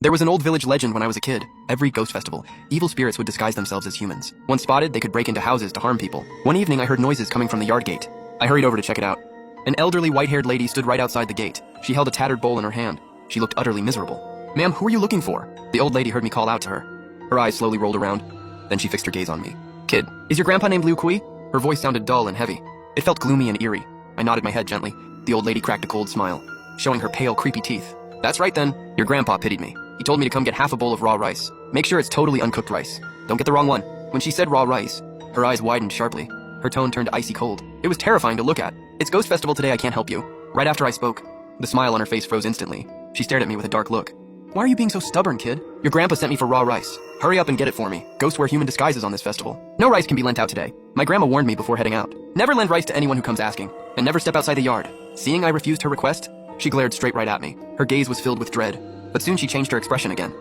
There was an old village legend when I was a kid. Every ghost festival, evil spirits would disguise themselves as humans. Once spotted, they could break into houses to harm people. One evening, I heard noises coming from the yard gate. I hurried over to check it out. An elderly white-haired lady stood right outside the gate. She held a tattered bowl in her hand. She looked utterly miserable. "Ma'am, who are you looking for?" The old lady heard me call out to her. Her eyes slowly rolled around. Then she fixed her gaze on me. "Kid, is your grandpa named Liu Kui?" Her voice sounded dull and heavy. It felt gloomy and eerie. I nodded my head gently. The old lady cracked a cold smile, showing her pale, creepy teeth. "That's right then. Your grandpa pitied me. He told me to come get half a bowl of raw rice. Make sure it's totally uncooked rice. Don't get the wrong one." When she said raw rice, her eyes widened sharply. Her tone turned icy cold. It was terrifying to look at. "It's Ghost Festival today, I can't help you." Right after I spoke, the smile on her face froze instantly. She stared at me with a dark look. "Why are you being so stubborn, kid? Your grandpa sent me for raw rice. Hurry up and get it for me. Ghosts wear human disguises on this festival. No rice can be lent out today. My grandma warned me before heading out. Never lend rice to anyone who comes asking, and never step outside the yard." Seeing I refused her request, she glared straight right at me. Her gaze was filled with dread, but soon she changed her expression again.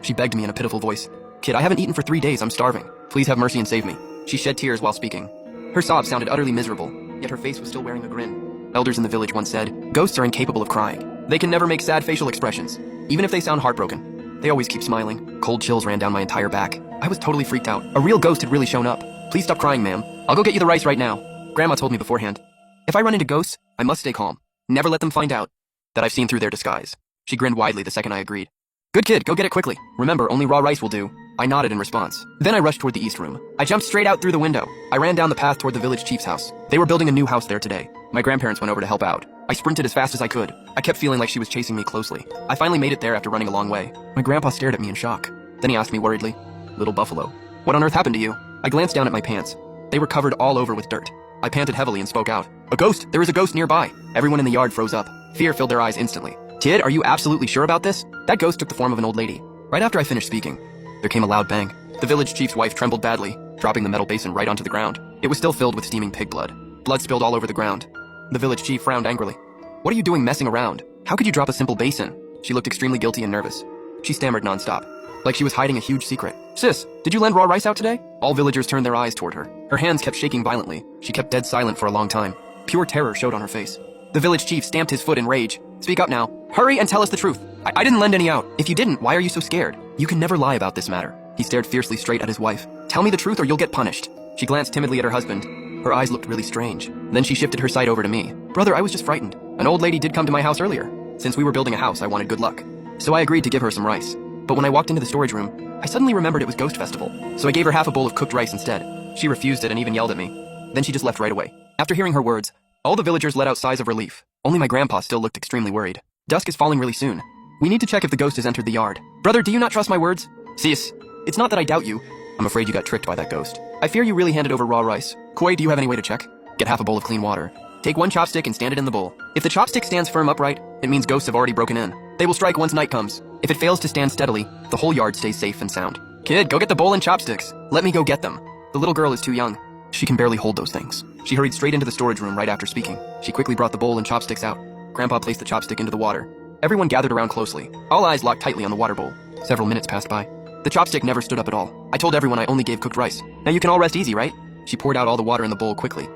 She begged me in a pitiful voice. "Kid, I haven't eaten for 3 days. I'm starving. Please have mercy and save me." She shed tears while speaking. Her sobs sounded utterly miserable, yet her face was still wearing a grin. Elders in the village once said, "Ghosts are incapable of crying. They can never make sad facial expressions, even if they sound heartbroken. They always keep smiling." Cold chills ran down my entire back. I was totally freaked out. A real ghost had really shown up. "Please stop crying, ma'am. I'll go get you the rice right now." Grandma told me beforehand. If I run into ghosts, I must stay calm. Never let them find out that I've seen through their disguise. She grinned widely the second I agreed. "Good kid, go get it quickly. Remember, only raw rice will do." I nodded in response. Then I rushed toward the east room. I jumped straight out through the window. I ran down the path toward the village chief's house. They were building a new house there today. My grandparents went over to help out. I sprinted as fast as I could. I kept feeling like she was chasing me closely. I finally made it there after running a long way. My grandpa stared at me in shock. Then he asked me worriedly, "Little Buffalo, what on earth happened to you?" I glanced down at my pants. They were covered all over with dirt. I panted heavily and spoke out. "A ghost! There is a ghost nearby!" Everyone in the yard froze up. Fear filled their eyes instantly. "Kid, are you absolutely sure about this?" That ghost took the form of an old lady. Right after I finished speaking, there came a loud bang. The village chief's wife trembled badly, dropping the metal basin right onto the ground. It was still filled with steaming pig blood. Blood spilled all over the ground. The village chief frowned angrily. "What are you doing messing around? How could you drop a simple basin?" She looked extremely guilty and nervous. She stammered nonstop, like she was hiding a huge secret. "Sis, did you lend raw rice out today?" All villagers turned their eyes toward her. Her hands kept shaking violently. She kept dead silent for a long time. Pure terror showed on her face. The village chief stamped his foot in rage. "Speak up now. Hurry and tell us the truth. I didn't lend any out. If you didn't, why are you so scared? You can never lie about this matter." He stared fiercely straight at his wife. "Tell me the truth or you'll get punished." She glanced timidly at her husband. Her eyes looked really strange. Then she shifted her sight over to me. "Brother, I was just frightened. An old lady did come to my house earlier. Since we were building a house, I wanted good luck. So I agreed to give her some rice. But when I walked into the storage room, I suddenly remembered it was Ghost Festival. So I gave her half a bowl of cooked rice instead. She refused it and even yelled at me. Then she just left right away." After hearing her words, all the villagers let out sighs of relief. Only my grandpa still looked extremely worried. "Dusk is falling really soon. We need to check if the ghost has entered the yard." "Brother, do you not trust my words?" "Sis, it's not that I doubt you. I'm afraid you got tricked by that ghost. I fear you really handed over raw rice. Koi, do you have any way to check? Get half a bowl of clean water. Take one chopstick and stand it in the bowl. If the chopstick stands firm upright, it means ghosts have already broken in. They will strike once night comes. If it fails to stand steadily, the whole yard stays safe and sound. Kid, go get the bowl and chopsticks. Let me go get them. The little girl is too young. She can barely hold those things." She hurried straight into the storage room right after speaking. She quickly brought the bowl and chopsticks out. Grandpa placed the chopstick into the water. Everyone gathered around closely. All eyes locked tightly on the water bowl. Several minutes passed by. The chopstick never stood up at all. I told everyone I only gave cooked rice. "Now you can all rest easy, right?" She poured out all the water in the bowl quickly.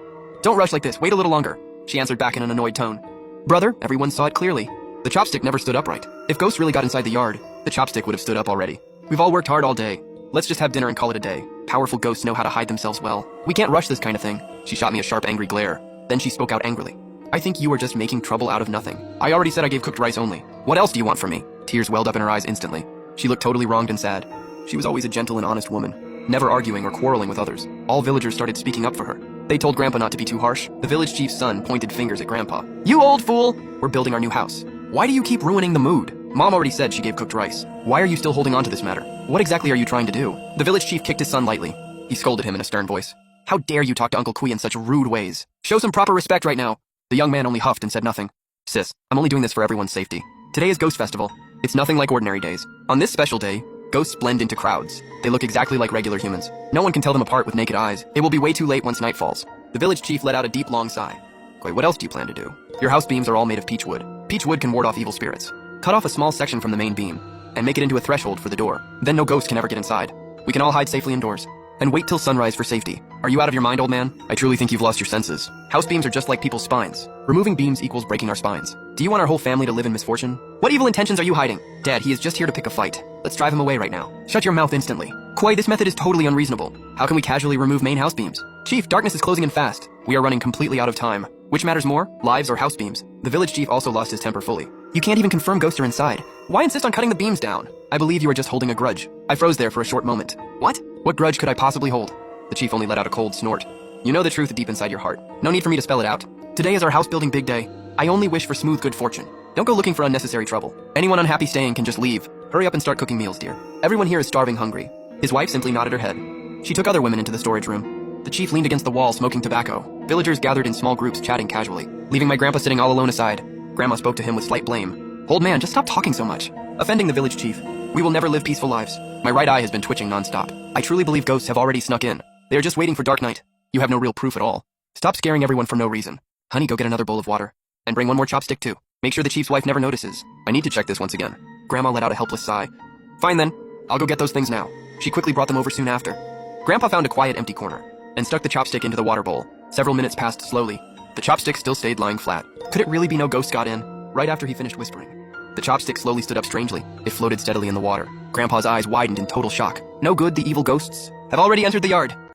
"Don't rush like this. Wait a little longer," she answered back in an annoyed tone. "Brother," everyone saw it clearly. The chopstick never stood upright. If ghosts really got inside the yard, the chopstick would have stood up already. "We've all worked hard all day. Let's just have dinner and call it a day. Powerful ghosts know how to hide themselves well. We can't rush this kind of thing." She shot me a sharp, angry glare. Then she spoke out angrily. "I think you are just making trouble out of nothing. I already said I gave cooked rice only. What else do you want from me?" Tears welled up in her eyes instantly. She looked totally wronged and sad. She was always a gentle and honest woman, never arguing or quarreling with others. All villagers started speaking up for her. They told Grandpa not to be too harsh. The village chief's son pointed fingers at Grandpa. "You old fool! We're building our new house. Why do you keep ruining the mood? Mom already said she gave cooked rice. Why are you still holding on to this matter? What exactly are you trying to do?" The village chief kicked his son lightly. He scolded him in a stern voice. "How dare you talk to Uncle Kui in such rude ways? Show some proper respect right now." The young man only huffed and said nothing. "Sis, I'm only doing this for everyone's safety. Today is Ghost Festival. It's nothing like ordinary days. On this special day, ghosts blend into crowds. They look exactly like regular humans. No one can tell them apart with naked eyes. It will be way too late once night falls." The village chief let out a deep, long sigh. "Koi, what else do you plan to do? Your house beams are all made of peach wood. Peach wood can ward off evil spirits. Cut off a small section from the main beam and make it into a threshold for the door. Then no ghost can ever get inside. We can all hide safely indoors. And wait till sunrise for safety. Are you out of your mind, old man? I truly think you've lost your senses." House beams are just like people's spines. Removing beams equals breaking our spines. Do you want our whole family to live in misfortune? What evil intentions are you hiding? Dad, he is just here to pick a fight. Let's drive him away right now. Shut your mouth instantly. Koi, this method is totally unreasonable. How can we casually remove main house beams? Chief, darkness is closing in fast. We are running completely out of time. Which matters more, lives or house beams? The village chief also lost his temper fully. You can't even confirm ghosts are inside. Why insist on cutting the beams down? I believe you are just holding a grudge. I froze there for a short moment. What? What grudge could I possibly hold? The chief only let out a cold snort. You know the truth deep inside your heart. No need for me to spell it out. Today is our house building big day. I only wish for smooth good fortune. Don't go looking for unnecessary trouble. Anyone unhappy staying can just leave. Hurry up and start cooking meals, dear. Everyone here is starving hungry. His wife simply nodded her head. She took other women into the storage room. The chief leaned against the wall smoking tobacco. Villagers gathered in small groups chatting casually, leaving my grandpa sitting all alone aside. Grandma spoke to him with slight blame. Old man, just stop talking so much. Offending the village chief. We will never live peaceful lives. My right eye has been twitching nonstop. I truly believe ghosts have already snuck in. They are just waiting for dark night. You have no real proof at all. Stop scaring everyone for no reason. Honey, go get another bowl of water. And bring one more chopstick too. Make sure the chief's wife never notices. I need to check this once again. Grandma let out a helpless sigh. Fine then. I'll go get those things now. She quickly brought them over soon after. Grandpa found a quiet empty corner and stuck the chopstick into the water bowl. Several minutes passed slowly. The chopstick still stayed lying flat. Could it really be no ghost got in? Right after he finished whispering, the chopstick slowly stood up strangely. It floated steadily in the water. Grandpa's eyes widened in total shock. No good, the evil ghosts have already entered the yard.